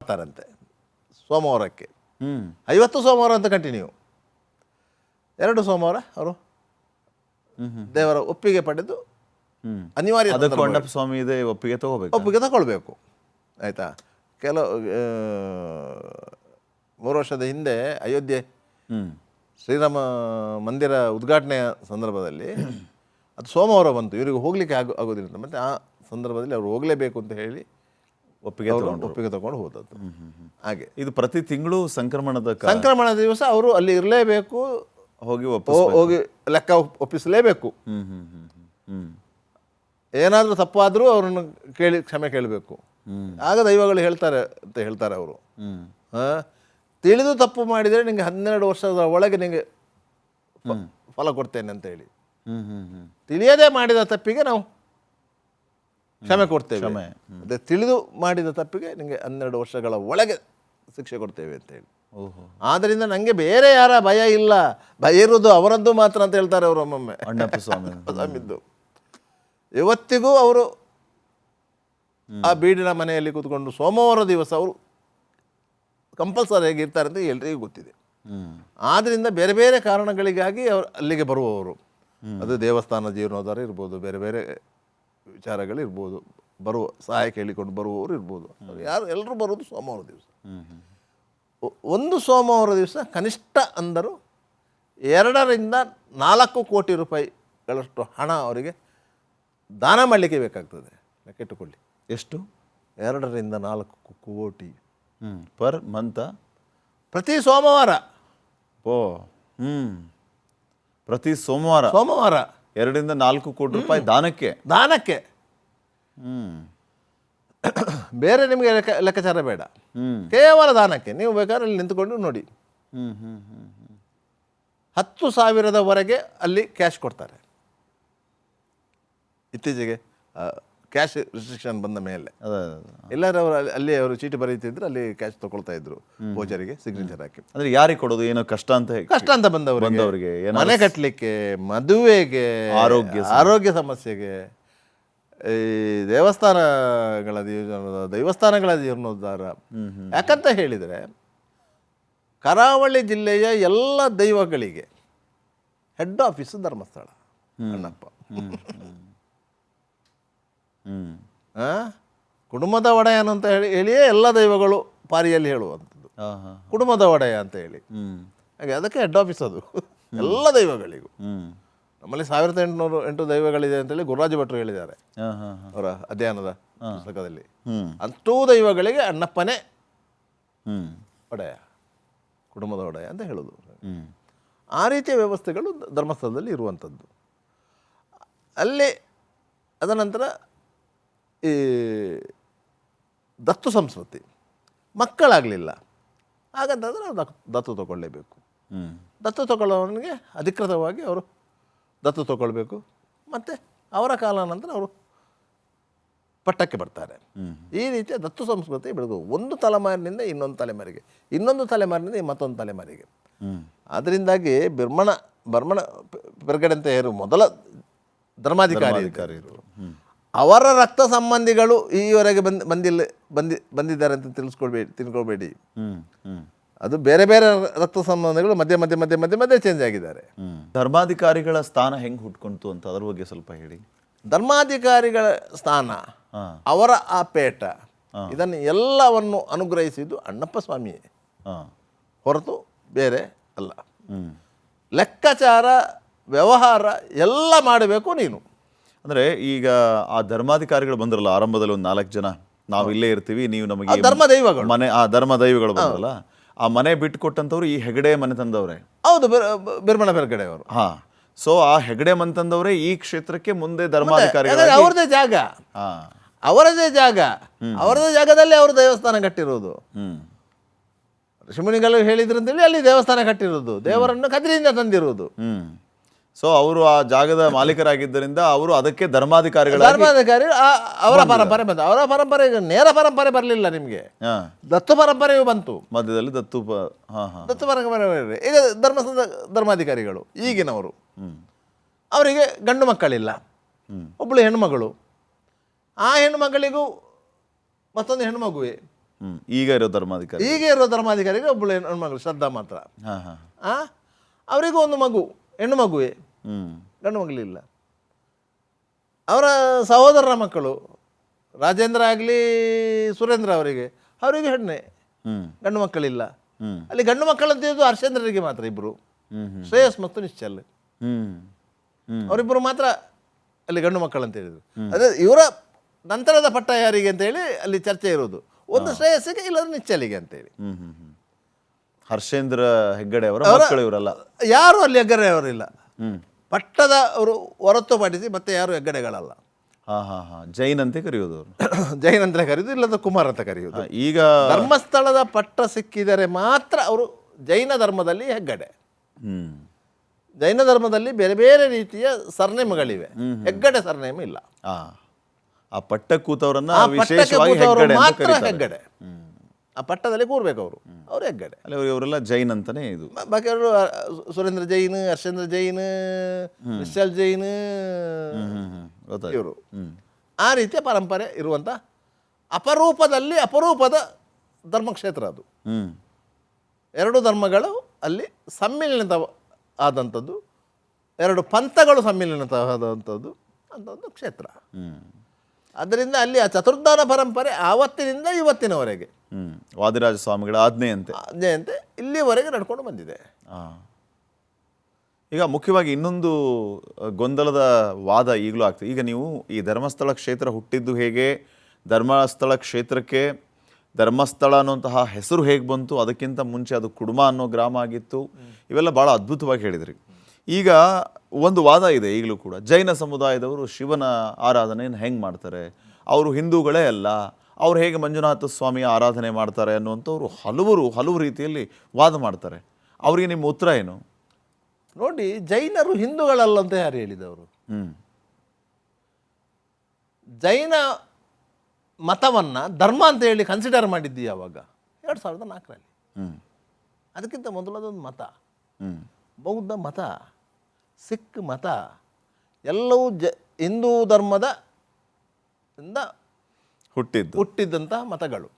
ಮಾಡ್ತಾರಂತೆ ಸೋಮವಾರಕ್ಕೆ. ಹ್ಮ್ 50 ಸೋಮವಾರ ಅಂತ ಕಂಟಿನ್ಯೂ. 2 ಸೋಮವಾರ ಅವರು ದೇವರ ಒಪ್ಪಿಗೆ ಪಡೆದು ಅನಿವಾರ್ಯ ಅದಕ್ಕೂ ಅಣ್ಣಪ್ಪ ಸ್ವಾಮಿ ಇದೆ ಒಪ್ಪಿಗೆ ತಗೊಳ್ಬೇಕು. ಆಯಿತಾ? ಕೆಲವು 3 ವರ್ಷದ ಹಿಂದೆ ಅಯೋಧ್ಯೆ ಶ್ರೀರಾಮ ಮಂದಿರ ಉದ್ಘಾಟನೆಯ ಸಂದರ್ಭದಲ್ಲಿ ಅದು ಸೋಮವಾರ ಬಂತು. ಇವರಿಗೆ ಹೋಗ್ಲಿಕ್ಕೆ ಆಗೋದಿಲ್ಲ. ಮತ್ತು ಆ ಸಂದರ್ಭದಲ್ಲಿ ಅವರು ಹೋಗಲೇಬೇಕು ಅಂತ ಹೇಳಿ ಒಪ್ಪಿಗೆ ತಗೊಂಡು ಹೋದದ್ದು. ಹಾಗೆ ಇದು ಪ್ರತಿ ತಿಂಗಳು ಸಂಕ್ರಮಣದ ದಿವಸ ಅವರು ಅಲ್ಲಿ ಇರಲೇಬೇಕು, ಹೋಗಿ ಲೆಕ್ಕ ಒಪ್ಪಿಸಲೇಬೇಕು. ಏನಾದರೂ ತಪ್ಪಾದರೂ ಅವರನ್ನು ಕ್ಷಮೆ ಕೇಳಬೇಕು. ಆಗ ದೈವಗಳು ಹೇಳ್ತಾರೆ ಅಂತ ಹೇಳ್ತಾರೆ ಅವರು. ತಿಳಿದು ತಪ್ಪು ಮಾಡಿದರೆ ನಿಮಗೆ 12 ವರ್ಷದ ಒಳಗೆ ನಿಮಗೆ ಫಲ ಕೊಡ್ತೇನೆ ಅಂತ ಹೇಳಿ. ತಿಳಿಯದೇ ಮಾಡಿದ ತಪ್ಪಿಗೆ ನಾವು ಕ್ಷಮೆ ಕೊಡ್ತೇವೆ. ಅದೇ ತಿಳಿದು ಮಾಡಿದ ತಪ್ಪಿಗೆ ನಿಮಗೆ 12 ವರ್ಷಗಳ ಒಳಗೆ ಶಿಕ್ಷೆ ಕೊಡ್ತೇವೆ ಅಂತ ಹೇಳಿ. ಆದ್ದರಿಂದ ನನಗೆ ಬೇರೆ ಯಾರ ಭಯ ಇಲ್ಲ, ಭಯ ಇರುವುದು ಅವರದ್ದು ಮಾತ್ರ ಅಂತ ಹೇಳ್ತಾರೆ ಅವರು ಒಮ್ಮೊಮ್ಮೆ. ಅಣ್ಣಪ್ಪ ಸ್ವಾಮಿದ್ದು ಇವತ್ತಿಗೂ ಅವರು ಆ ಬೀಡಿನ ಮನೆಯಲ್ಲಿ ಕೂತ್ಕೊಂಡು ಸೋಮವಾರ ದಿವಸ ಅವರು ಕಂಪಲ್ಸರಿ ಆಗಿ ಇರ್ತಾರೆ ಅಂತ ಎಲ್ರಿಗೂ ಗೊತ್ತಿದೆ. ಆದ್ದರಿಂದ ಬೇರೆ ಬೇರೆ ಕಾರಣಗಳಿಗಾಗಿ ಅವರು ಅಲ್ಲಿಗೆ ಬರುವವರು. ಅದು ದೇವಸ್ಥಾನ ಜೀರ್ಣೋದ್ಧಾರ ಇರ್ಬೋದು, ಬೇರೆ ಬೇರೆ ವಿಚಾರಗಳಿರ್ಬೋದು, ಸಹಾಯ ಕೇಳಿಕೊಂಡು ಬರುವವರು ಇರ್ಬೋದು. ಎಲ್ಲರೂ ಬರೋದು ಸೋಮವಾರ ದಿವಸ. ಒಂದು ಸೋಮವಾರ ದಿವಸ ಕನಿಷ್ಠ ಅಂದರೂ 2 ರಿಂದ 4 ಕೋಟಿ ರೂಪಾಯಿಗಳಷ್ಟು ಹಣ ಅವರಿಗೆ ದಾನ ಮಾಡಲಿಕ್ಕೆ ಬೇಕಾಗ್ತದೆ. ಲೆಕ್ಕಿಟ್ಟುಕೊಳ್ಳಿ ಎಷ್ಟು. 2 ರಿಂದ 4 ಕೋಟಿ ಪರ್ ಮಂತ, ಪ್ರತಿ ಸೋಮವಾರ. ಪ್ರತಿ ಸೋಮವಾರ 2 ರಿಂದ 4 ಕೋಟಿ ರೂಪಾಯಿ ದಾನಕ್ಕೆ. ಬೇರೆ ನಿಮಗೆ ಲೆಕ್ಕಾಚಾರ ಬೇಡ, ಕೇವಲ ದಾನಕ್ಕೆ. ನೀವು ಬೇಕಾದ್ರೆ ಅಲ್ಲಿ ನಿಂತುಕೊಂಡು ನೋಡಿ. 10,000ವರೆಗೆ ಅಲ್ಲಿ ಕ್ಯಾಶ್ ಕೊಡ್ತಾರೆ. ಇತ್ತೀಚೆಗೆ ಕ್ಯಾಶ್ ರಿಸ್ಟ್ರಿಕ್ಷನ್ ಬಂದ ಮೇಲೆ ಎಲ್ಲರೂ ಅಲ್ಲಿ ಅವರು ಚೀಟಿ ಬರೀತಿದ್ರು, ಅಲ್ಲಿ ಕ್ಯಾಶ್ ತಗೊಳ್ತಾ ಇದ್ರು ಪೂಜಾರಿಗೆ ಸಿಗ್ನೇಚರ್ ಹಾಕಿ. ಅಂದ್ರೆ ಯಾರಿಗೆ ಕೊಡೋದು? ಏನೋ ಕಷ್ಟ ಅಂತ ಬಂದವರಿಗೆ, ಮನೆ ಕಟ್ಟಲಿಕ್ಕೆ, ಮದುವೆಗೆ, ಆರೋಗ್ಯ ಸಮಸ್ಯೆಗೆ, ಈ ದೈವಸ್ಥಾನಗಳ ಜೀರ್ಣೋದ್ಧಾರ. ಯಾಕಂತ ಹೇಳಿದರೆ ಕರಾವಳಿ ಜಿಲ್ಲೆಯ ಎಲ್ಲ ದೈವಗಳಿಗೆ ಹೆಡ್ ಆಫೀಸ್ ಧರ್ಮಸ್ಥಳ ಅಣ್ಣಪ್ಪ. ಕುಟುಂಬದ ಒಡೆಯನು ಅಂತ ಹೇಳಿಯೇ ಎಲ್ಲ ದೈವಗಳು ಪಾರಿಯಲ್ಲಿ ಹೇಳುವಂಥದ್ದು, ಕುಟುಂಬದ ಒಡೆಯ ಅಂತ ಹೇಳಿ. ಹಾಗೆ ಅದಕ್ಕೆ ಹೆಡ್ ಆಫೀಸ್ ಅದು ಎಲ್ಲ ದೈವಗಳಿಗೂ. ನಮ್ಮಲ್ಲಿ 1808 ದೈವಗಳಿದೆ ಅಂತೇಳಿ ಗುರುರಾಜ ಭಟ್ರು ಹೇಳಿದ್ದಾರೆ ಅವರ ಅಧ್ಯಯನದ ಪುಸ್ತಕದಲ್ಲಿ. ಅಷ್ಟೂ ದೈವಗಳಿಗೆ ಅಣ್ಣಪ್ಪನೇ ಒಡೆಯ, ಕುಟುಂಬದ ಒಡೆಯ ಅಂತ ಹೇಳೋದು. ಆ ರೀತಿಯ ವ್ಯವಸ್ಥೆಗಳು ಧರ್ಮಸ್ಥಳದಲ್ಲಿ ಇರುವಂಥದ್ದು. ಅಲ್ಲಿ ಅದ ನಂತರ ಈ ದತ್ತು ಸಂಸ್ಕೃತಿ. ಮಕ್ಕಳಾಗಲಿಲ್ಲ ಹಾಗಂತಂದರೆ ನಾವು ದತ್ತು ತಗೊಳ್ಳೇಬೇಕು. ದತ್ತು ತಗೊಳ್ಳೋವನಿಗೆ ಅಧಿಕೃತವಾಗಿ ಅವರು ದತ್ತು ತಗೊಳ್ಬೇಕು. ಮತ್ತು ಅವರ ಕಾಲ ನಂತರ ಅವರು ಪಟ್ಟಕ್ಕೆ ಬರ್ತಾರೆ. ಈ ರೀತಿಯ ದತ್ತು ಸಂಸ್ಕೃತಿ ಬೆಳೆದು ಒಂದು ತಲೆಮಾರಿನಿಂದ ಇನ್ನೊಂದು ತಲೆಮಾರಿಗೆ, ಇನ್ನೊಂದು ತಲೆಮಾರಿನಿಂದ ಮತ್ತೊಂದು ತಲೆಮಾರಿಗೆ. ಅದರಿಂದಾಗಿ ಬರ್ಮಣ ಪೆರ್ಗಡೆ ಅಂತ ಯಾರು ಮೊದಲ ಧರ್ಮಾಧಿಕಾರಿ, ಅವರ ರಕ್ತ ಸಂಬಂಧಿಗಳು ಈವರೆಗೆ ಬಂದಿದ್ದಾರೆ ಅಂತ ತಿಳ್ಕೊಳ್ಬೇಡಿ. ಅದು ಬೇರೆ ಬೇರೆ ರಕ್ತ ಸಂಬಂಧಗಳು ಮಧ್ಯೆ ಚೇಂಜ್ ಆಗಿದ್ದಾರೆ. ಧರ್ಮಾಧಿಕಾರಿಗಳ ಸ್ಥಾನ ಹೆಂಗೆ ಹುಟ್ಕೊಂತು ಅಂತ ಅದ್ರ ಬಗ್ಗೆ ಸ್ವಲ್ಪ ಹೇಳಿ. ಧರ್ಮಾಧಿಕಾರಿಗಳ ಸ್ಥಾನ, ಅವರ ಆ ಪೇಟ, ಇದನ್ನು ಎಲ್ಲವನ್ನು ಅನುಗ್ರಹಿಸಿದ್ದು ಅಣ್ಣಪ್ಪ ಸ್ವಾಮಿಯೇ ಹೊರತು ಬೇರೆ ಅಲ್ಲ. ಲೆಕ್ಕಾಚಾರ ವ್ಯವಹಾರ ಎಲ್ಲ ಮಾಡಬೇಕು ನೀನು. ಅಂದರೆ ಈಗ ಆ ಧರ್ಮಾಧಿಕಾರಿಗಳು ಬಂದ್ರಲ್ಲ, ಆರಂಭದಲ್ಲಿ ಒಂದು 4 ಜನ, ನಾವು ಇಲ್ಲೇ ಇರ್ತೀವಿ, ನೀವು ನಮಗೆ ಧರ್ಮ ದೈವಗಳು ಬಂದ್ರಲ್ಲ, ಆ ಮನೆ ಬಿಟ್ಟು ಕೊಟ್ಟಂತವ್ರು ಈ ಹೆಗಡೆ ಮನೆ ತಂದವ್ರೆ. ಹೌದು, ಬಿರ್ಮಣ ಪೆರ್ಗಡೆ ಅವರು. ಸೊ ಆ ಹೆಗಡೆ ಮನೆ ತಂದವರೇ ಈ ಕ್ಷೇತ್ರಕ್ಕೆ ಮುಂದೆ ಧರ್ಮಾಧಿಕಾರಿಗಳು. ಅವರದೇ ಜಾಗ, ಅವರದೇ ಜಾಗದಲ್ಲಿ ಅವರು ದೇವಸ್ಥಾನ ಕಟ್ಟಿರೋದು. ಋಷಿಮುನಿಗಳು ಹೇಳಿದ್ರು ಅಂತೇಳಿ ಅಲ್ಲಿ ದೇವಸ್ಥಾನ ಕಟ್ಟಿರೋದು, ದೇವರನ್ನು ಕದಿರಿಯಿಂದ ತಂದಿರುವುದು. ಸೊ ಅವರು ಆ ಜಾಗದ ಮಾಲೀಕರಾಗಿದ್ದರಿಂದ ಅವರು ಅದಕ್ಕೆ ಧರ್ಮಾಧಿಕಾರಿ ಅವರ ಪರಂಪರೆ ಬಂತು. ಅವರ ಪರಂಪರೆ ನೇರ ಪರಂಪರೆ ಬರಲಿಲ್ಲ, ನಿಮಗೆ ದತ್ತು ಪರಂಪರೆಯೂ ಬಂತು ಮಧ್ಯದಲ್ಲಿ. ದತ್ತು ಪರಂಪರೆ. ಈಗ ಧರ್ಮಾಧಿಕಾರಿಗಳು ಈಗಿನವರು, ಅವರಿಗೆ ಗಂಡು ಮಕ್ಕಳಿಲ್ಲ, ಒಬ್ಬಳು ಹೆಣ್ಣುಮಗಳು. ಆ ಹೆಣ್ಣುಮಗಳಿಗೂ ಮತ್ತೊಂದು ಹೆಣ್ಣುಮಗುವೆ. ಈಗ ಇರೋ ಧರ್ಮಾಧಿಕಾರಿ. ಈಗ ಇರೋ ಧರ್ಮಾಧಿಕಾರಿಗೆ ಒಬ್ಬಳು ಹೆಣ್ಮಗಳು ಶ್ರದ್ಧಾ ಮಾತ್ರ. ಹಾಂ ಹಾಂ. ಅವರಿಗೂ ಒಂದು ಮಗು, ಹೆಣ್ಣು ಮಗುವೆ, ಗಂಡು ಮಗಳಿಲ್ಲ. ಅವರ ಸಹೋದರರ ಮಕ್ಕಳು ರಾಜೇಂದ್ರ ಆಗಲಿ ಸುರೇಂದ್ರ ಅವರಿಗೆ ಹೆಣ್ಣೆ, ಗಂಡು ಮಕ್ಕಳಿಲ್ಲ. ಅಲ್ಲಿ ಗಂಡು ಮಕ್ಕಳಂತ ಹೇಳಿದ್ದು ಹರ್ಷೇಂದ್ರರಿಗೆ ಮಾತ್ರ ಇಬ್ಬರು, ಶ್ರೇಯಸ್ ಮತ್ತು ನಿಶ್ಚಲ್, ಅವರಿಬ್ಬರು ಮಾತ್ರ ಅಲ್ಲಿ ಗಂಡು ಮಕ್ಕಳಂತ ಹೇಳಿದರು. ಅದೇ ಇವರ ನಂತರದ ಪಟ್ಟ ಯಾರಿಗೆ ಅಂತ ಹೇಳಿ ಅಲ್ಲಿ ಚರ್ಚೆ ಇರೋದು, ಒಂದು ಶ್ರೇಯಸ್ಸಿಗೆ ಇಲ್ಲದ್ರೆ ನಿಶ್ಚಲಿಗೆ ಅಂತೇಳಿ. ಹರ್ಷೇಂದ್ರ ಹೆಗ್ಗಡೆ ಅವರ ಮಕ್ಕಳು ಇವರಲ್ಲ, ಯಾರು ಅಲ್ಲಿ ಹೆಗ್ಗಡೆಯವರಿಲ್ಲ. ಪಟ್ಟದ ಅವರು ಹೊರತುಪಡಿಸಿ ಮತ್ತೆ ಯಾರು ಹೆಗ್ಗಡೆಗಳಲ್ಲ. ಹಾಂ ಹಾಂ ಹಾಂ. ಜೈನ್ ಅಂತ ಕರೆಯೋದು ಅವರು. ಜೈನ್ ಅಂತ ಕರೆಯೋದು, ಇಲ್ಲದ ಕುಮಾರ್ ಅಂತ ಕರೆಯೋದು. ಈಗ ಧರ್ಮಸ್ಥಳದ ಪಟ್ಟ ಸಿಕ್ಕಿದರೆ ಮಾತ್ರ ಅವರು ಜೈನ ಧರ್ಮದಲ್ಲಿ ಹೆಗ್ಗಡೆ. ಜೈನ ಧರ್ಮದಲ್ಲಿ ಬೇರೆ ಬೇರೆ ರೀತಿಯ ಸರ್ನೇಮ್ಗಳಿವೆ, ಹೆಗ್ಗಡೆ ಸರ್ನೇಮ್ ಇಲ್ಲ. ಆ ಪಟ್ಟ ಕೂತವರನ್ನ ಆ ಪಟ್ಟಕ್ಕೆ ವಿಶೇಷವಾಗಿ ಕೂತವರು ಹೆಗ್ಗಡೆ ಅಂತ ಮಾತ್ರ ಕರೀತಾರೆ. ಹೆಗ್ಗಡೆ. ಆ ಪಟ್ಟದಲ್ಲಿ ಕೂರ್ಬೇಕು ಅವರು, ಅವರು ಹೆಗ್ಗಡೆ. ಅಲ್ಲಿ ಇವರೆಲ್ಲ ಜೈನ್ ಅಂತಾನೆ ಇದು. ಬಾಕಿ ಅವರು ಸುರೇಂದ್ರ ಜೈನ್, ಹರ್ಷೇಂದ್ರ ಜೈನ್, ನಿಶ್ಚಲ್ ಜೈನ್, ಇವರು ಆ ರೀತಿಯ ಪರಂಪರೆ ಇರುವಂಥ ಅಪರೂಪದ ಧರ್ಮಕ್ಷೇತ್ರ ಅದು. ಎರಡು ಧರ್ಮಗಳು ಅಲ್ಲಿ ಸಮ್ಮಿಲನ ಆದಂಥದ್ದು, ಎರಡು ಪಂಥಗಳು ಸಮ್ಮಿಲನ ಆದಂಥದ್ದು ಅಂತ ಒಂದು ಕ್ಷೇತ್ರ. ಆದ್ದರಿಂದ ಅಲ್ಲಿ ಆ ಚತುರ್ಧಾನ ಪರಂಪರೆ ಆವತ್ತಿನಿಂದ ಇವತ್ತಿನವರೆಗೆ ವಾದಿರಾಜ ಸ್ವಾಮಿಗಳ ಆಜ್ಞೆಯಂತೆ ಇಲ್ಲಿವರೆಗೆ ನಡ್ಕೊಂಡು ಬಂದಿದೆ. ಈಗ ಮುಖ್ಯವಾಗಿ ಇನ್ನೊಂದು ಗೊಂದಲದ ವಾದ ಈಗಲೂ ಆಗ್ತದೆ. ಈಗ ನೀವು ಈ ಧರ್ಮಸ್ಥಳ ಕ್ಷೇತ್ರ ಹುಟ್ಟಿದ್ದು ಹೇಗೆ, ಧರ್ಮಸ್ಥಳ ಕ್ಷೇತ್ರಕ್ಕೆ ಧರ್ಮಸ್ಥಳ ಅನ್ನುವಂತಹ ಹೆಸರು ಹೇಗೆ ಬಂತು, ಅದಕ್ಕಿಂತ ಮುಂಚೆ ಅದು ಕುಡುಮ ಅನ್ನೋ ಗ್ರಾಮ ಆಗಿತ್ತು, ಇವೆಲ್ಲ ಭಾಳ ಅದ್ಭುತವಾಗಿ ಹೇಳಿದ್ರಿ. ಈಗ ಒಂದು ವಾದ ಇದೆ ಈಗಲೂ ಕೂಡ, ಜೈನ ಸಮುದಾಯದವರು ಶಿವನ ಆರಾಧನೆಯನ್ನು ಹೆಂಗೆ ಮಾಡ್ತಾರೆ, ಅವರು ಹಿಂದೂಗಳೇ ಅಲ್ಲ, ಅವ್ರು ಹೇಗೆ ಮಂಜುನಾಥ ಸ್ವಾಮಿಯ ಆರಾಧನೆ ಮಾಡ್ತಾರೆ ಅನ್ನುವಂಥವ್ರು ಹಲವು ರೀತಿಯಲ್ಲಿ ವಾದ ಮಾಡ್ತಾರೆ. ಅವರಿಗೆ ನಿಮ್ಮ ಉತ್ತರ ಏನು? ನೋಡಿ, ಜೈನರು ಹಿಂದೂಗಳಲ್ಲ ಅಂತ ಯಾರು ಹೇಳಿದವರು? ಜೈನ ಮತವನ್ನು ಧರ್ಮ ಅಂತ ಹೇಳಿ ಕನ್ಸಿಡರ್ ಮಾಡಿದ್ದು ಯಾವಾಗ? 2004ರಲ್ಲಿ. ಅದಕ್ಕಿಂತ ಮೊದಲದೊಂದು ಮತ, ಬೌದ್ಧ ಮತ, ಸಿಖ್ ಮತ, ಎಲ್ಲವೂ ಹಿಂದೂ ಧರ್ಮದ ಹುಟ್ಟಿದ್ದಂತಹ ಮತಗಳು,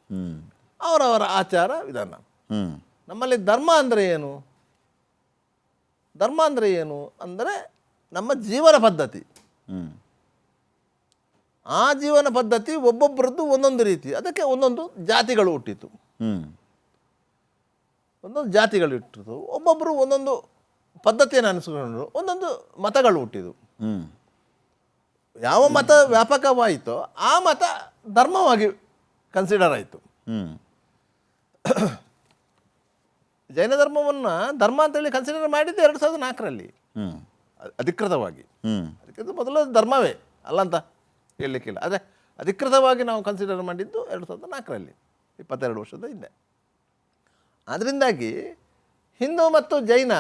ಅವರವರ ಆಚಾರ ವಿಧಾನ. ನಮ್ಮಲ್ಲಿ ಧರ್ಮ ಅಂದರೆ ಏನು? ಧರ್ಮ ಅಂದರೆ ಏನು ಅಂದರೆ ನಮ್ಮ ಜೀವನ ಪದ್ಧತಿ. ಆ ಜೀವನ ಪದ್ಧತಿ ಒಬ್ಬೊಬ್ಬರದ್ದು ಒಂದೊಂದು ರೀತಿ, ಅದಕ್ಕೆ ಒಂದೊಂದು ಜಾತಿಗಳು ಹುಟ್ಟಿತು. ಒಂದೊಂದು ಜಾತಿಗಳು ಇಟ್ಟಿತು, ಒಬ್ಬೊಬ್ಬರು ಒಂದೊಂದು ಪದ್ಧತಿಯನ್ನು ಅನುಸರಿಸಿಕೊಂಡು ಒಂದೊಂದು ಮತಗಳು ಹುಟ್ಟಿದು. ಯಾವ ಮತ ವ್ಯಾಪಕವಾಯಿತೋ ಆ ಮತ ಧರ್ಮವಾಗಿ ಕನ್ಸಿಡರ್ ಆಯಿತು. ಜೈನ ಧರ್ಮವನ್ನು ಧರ್ಮ ಅಂತೇಳಿ ಕನ್ಸಿಡರ್ ಮಾಡಿದ್ದು 2004ರಲ್ಲಿ ಅಧಿಕೃತವಾಗಿ. ಅದಕ್ಕಿಂತ ಮೊದಲು ಧರ್ಮವೇ ಅಲ್ಲ ಅಂತ ಹೇಳಲಿಕ್ಕಿಲ್ಲ, ಆದರೆ ಅಧಿಕೃತವಾಗಿ ನಾವು ಕನ್ಸಿಡರ್ ಮಾಡಿದ್ದು 2004ರಲ್ಲಿ, 22 ವರ್ಷದ ಹಿಂದೆ. ಅದರಿಂದಾಗಿ ಹಿಂದೂ ಮತ್ತು ಜೈನ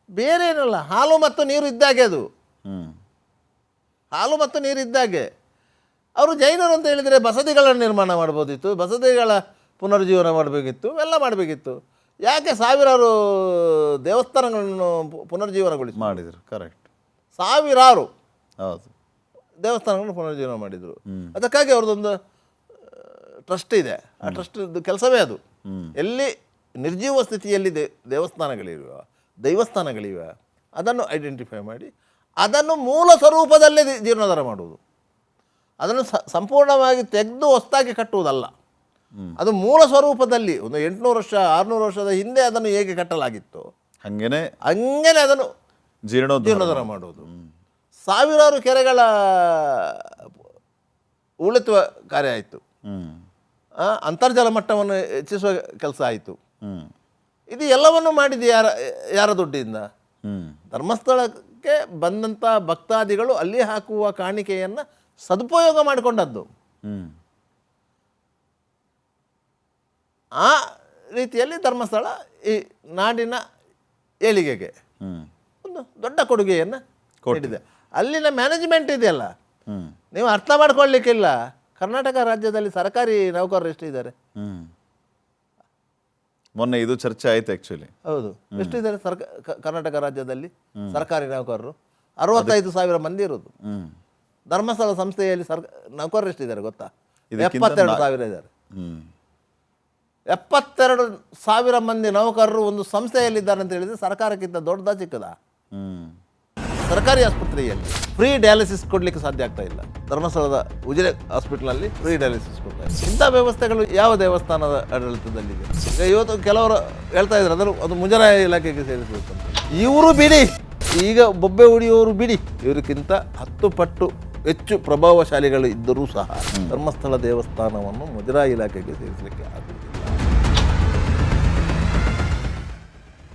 ಬೇರೆ ಏನಲ್ಲ, ಹಾಲು ಮತ್ತು ನೀರು ಇದ್ದಾಗೆ. ಅದು ಹಾಲು ಮತ್ತು ನೀರು ಇದ್ದಾಗೆ. ಅವರು ಜೈನರು ಅಂತ ಹೇಳಿದರೆ ಬಸದಿಗಳನ್ನು ನಿರ್ಮಾಣ ಮಾಡ್ಬೋದಿತ್ತು, ಬಸದಿಗಳ ಪುನರುಜ್ಜೀವನ ಮಾಡಬೇಕಿತ್ತು, ಎಲ್ಲ ಮಾಡಬೇಕಿತ್ತು. ಯಾಕೆ ಸಾವಿರಾರು ದೇವಸ್ಥಾನಗಳನ್ನು ಪುನರುಜ್ಜೀವನಗೊಳಿಸಿ ಮಾಡಿದರು? ಕರೆಕ್ಟ್, ಸಾವಿರಾರು ಹೌದು ದೇವಸ್ಥಾನಗಳನ್ನು ಪುನರುಜ್ಜೀವನ ಮಾಡಿದರು. ಅದಕ್ಕಾಗಿ ಅವ್ರದ್ದೊಂದು ಟ್ರಸ್ಟ್ ಇದೆ, ಆ ಟ್ರಸ್ಟ್ ಕೆಲಸವೇ ಅದು. ಎಲ್ಲಿ ನಿರ್ಜೀವ ಸ್ಥಿತಿಯಲ್ಲಿ ದೈವಸ್ಥಾನಗಳಿವೆ ಅದನ್ನು ಐಡೆಂಟಿಫೈ ಮಾಡಿ ಅದನ್ನು ಮೂಲ ಸ್ವರೂಪದಲ್ಲೇ ಜೀರ್ಣೋದ್ಧಾರ ಮಾಡುವುದು. ಅದನ್ನು ಸಂಪೂರ್ಣವಾಗಿ ತೆಗೆದು ಹೊಸದಾಗಿ ಕಟ್ಟುವುದಲ್ಲ. ಅದು ಮೂಲ ಸ್ವರೂಪದಲ್ಲಿ ಒಂದು 800 ವರ್ಷ 600 ವರ್ಷದ ಹಿಂದೆ ಅದನ್ನು ಹೇಗೆ ಕಟ್ಟಲಾಗಿತ್ತು ಹಂಗೇನೆ ಅದನ್ನು ಜೀರ್ಣೋದ್ಧಾರ ಮಾಡುವುದು. ಸಾವಿರಾರು ಕೆರೆಗಳ ಉಳಿಸುವ ಕಾರ್ಯ ಆಯಿತು, ಅಂತರ್ಜಲ ಮಟ್ಟವನ್ನು ಹೆಚ್ಚಿಸುವ ಕೆಲಸ ಆಯಿತು. ಇದು ಎಲ್ಲವನ್ನು ಮಾಡಿದ್ದು ಯಾರ ದುಡ್ಡಿಂದ? ಧರ್ಮಸ್ಥಳಕ್ಕೆ ಬಂದಂಥ ಭಕ್ತಾದಿಗಳು ಅಲ್ಲಿ ಹಾಕುವ ಕಾಣಿಕೆಯನ್ನು ಸದುಪಯೋಗ ಮಾಡಿಕೊಂಡದ್ದು. ಆ ರೀತಿಯಲ್ಲಿ ಧರ್ಮಸ್ಥಳ ಈ ನಾಡಿನ ಏಳಿಗೆಗೆ ಒಂದು ದೊಡ್ಡ ಕೊಡುಗೆಯನ್ನು ನೀಡಿದೆ. ಅಲ್ಲಿನ ಮ್ಯಾನೇಜ್ಮೆಂಟ್ ಇದೆಯಲ್ಲ, ನೀವು ಅರ್ಥ ಮಾಡ್ಕೊಳ್ಳಿಕ್ಕಿಲ್ಲ. ಕರ್ನಾಟಕ ರಾಜ್ಯದಲ್ಲಿ ಸರ್ಕಾರಿ ನೌಕರರು ಎಷ್ಟಿದ್ದಾರೆ? ಮೊನ್ನೆ ಇದು ಚರ್ಚೆ ಆಯ್ತು ಆ್ಯಕ್ಚುಲಿ. ಹೌದು, ಎಷ್ಟಿದ್ದಾರೆ ಕರ್ನಾಟಕ ರಾಜ್ಯದಲ್ಲಿ ಸರ್ಕಾರಿ ನೌಕರರು? 65,000 ಮಂದಿ ಇರೋದು. ಧರ್ಮಸ್ಥಳ ಸಂಸ್ಥೆಯಲ್ಲಿ ನೌಕರರು ಎಷ್ಟಿದ್ದಾರೆ ಗೊತ್ತಾ? 72,000 ಇದ್ದಾರೆ. 72,000 ಮಂದಿ ನೌಕರರು ಒಂದು ಸಂಸ್ಥೆಯಲ್ಲಿದ್ದಾರೆ ಅಂತ ಹೇಳಿದರೆ ಸರ್ಕಾರಕ್ಕಿಂತ ದೊಡ್ಡದ ಚಿಕ್ಕದ? ಸರ್ಕಾರಿ ಆಸ್ಪತ್ರೆಯಲ್ಲಿ ಫ್ರೀ ಡಯಾಲಿಸಿಸ್ ಕೊಡಲಿಕ್ಕೆ ಸಾಧ್ಯ ಆಗ್ತಾ ಇಲ್ಲ. ಧರ್ಮಸ್ಥಳದ ಉಜಿರೆ ಹಾಸ್ಪಿಟಲಲ್ಲಿ ಫ್ರೀ ಡಯಾಲಿಸಿಸ್ ಕೊಡ್ತಾ ಇಲ್ಲ. ಇಂಥ ವ್ಯವಸ್ಥೆಗಳು ಯಾವ ದೇವಸ್ಥಾನದ ಆಡಳಿತದಲ್ಲಿದೆ? ಈಗ ಇವತ್ತು ಕೆಲವರು ಹೇಳ್ತಾ ಇದ್ದಾರೆ ಅದು ಮುಜರಾಯಿ ಇಲಾಖೆಗೆ ಸೇರಿಸಬೇಕು ಅಂತ. ಇವರು ಬಿಡಿ, ಈಗ ಬೊಬ್ಬೆ ಹೊಡಿಯೋರು ಬಿಡಿ, ಇವರಿಗಿಂತ 10 ಪಟ್ಟು ಹೆಚ್ಚು ಪ್ರಭಾವಶಾಲಿಗಳು ಇದ್ದರೂ ಸಹ ಧರ್ಮಸ್ಥಳ ದೇವಸ್ಥಾನವನ್ನು ಮುಜರಾಯಿ ಇಲಾಖೆಗೆ ಸೇರಿಸಲಿಕ್ಕೆ ಆಗುವುದಿಲ್ಲ.